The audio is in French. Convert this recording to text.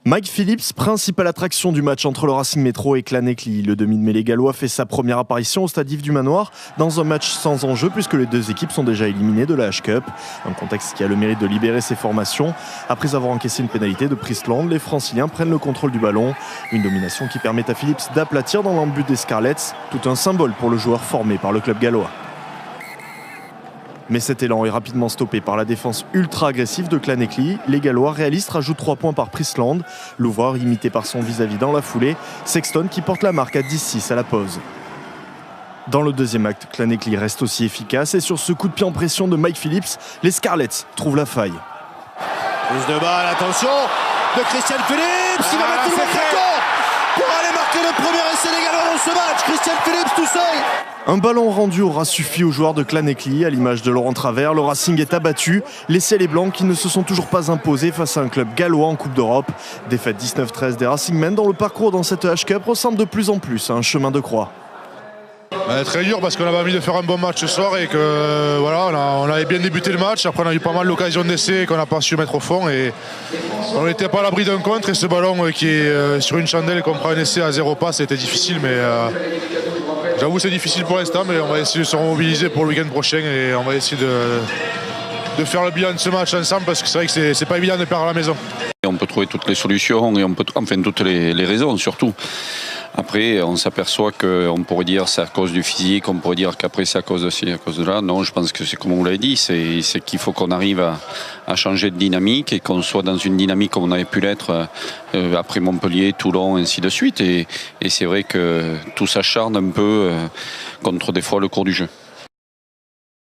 Mike Phillips, principale attraction du match entre le Racing Métro et Clann-Écly. Le demi de mêlée gallois fait sa première apparition au stade Yves du Manoir dans un match sans enjeu puisque les deux équipes sont déjà éliminées de la H-Cup. Un contexte qui a le mérite de libérer ses formations. Après avoir encaissé une pénalité de Priestland, les Franciliens prennent le contrôle du ballon. Une domination qui permet à Phillips d'aplatir dans l'embut des Scarlets. Tout un symbole pour le joueur formé par le club gallois. Mais cet élan est rapidement stoppé par la défense ultra agressive de Clann-Écly. Les Gallois réalistes rajoutent 3 points par Priestland. L'ouvreur imité par son vis-à-vis dans la foulée. Sexton qui porte la marque à 10-6 à la pause. Dans le deuxième acte, Clann-Écly reste aussi efficace et sur ce coup de pied en pression de Mike Phillips, les Scarlets trouvent la faille. Prise de balle, attention de Christian Phillips, il va mettre le craquant pour aller marquer le premier essai des Gallois dans ce match. Christian Phillips tout seul. Un ballon rendu aura suffi aux joueurs de Clann-Écly. À l'image de Laurent Travers, le Racing est abattu. Les Ciels et Blancs qui ne se sont toujours pas imposés face à un club gallois en Coupe d'Europe. Défaite 19-13 des Racingmen dont le parcours dans cette H-Cup ressemble de plus en plus à un chemin de croix. Très dur parce qu'on avait envie de faire un bon match ce soir et que voilà, on avait bien débuté le match. Après on a eu pas mal d'occasions d'essai qu'on n'a pas su mettre au fond et on n'était pas à l'abri d'un contre et ce ballon qui est sur une chandelle et qu'on prend un essai à 0 passe, c'était difficile mais j'avoue c'est difficile pour l'instant mais on va essayer de se remobiliser pour le week-end prochain et on va essayer de faire le bilan de ce match ensemble parce que c'est vrai que c'est pas évident de perdre à la maison. On peut trouver toutes les solutions et on peut toutes les raisons surtout. Après, on s'aperçoit qu'on pourrait dire c'est à cause du physique, on pourrait dire qu'après c'est à cause de ci, à cause de là. Non, je pense que c'est comme on l'a dit, c'est qu'il faut qu'on arrive à changer de dynamique et qu'on soit dans une dynamique comme on avait pu l'être après Montpellier, Toulon, ainsi de suite. Et c'est vrai que tout s'acharne un peu contre des fois le cours du jeu.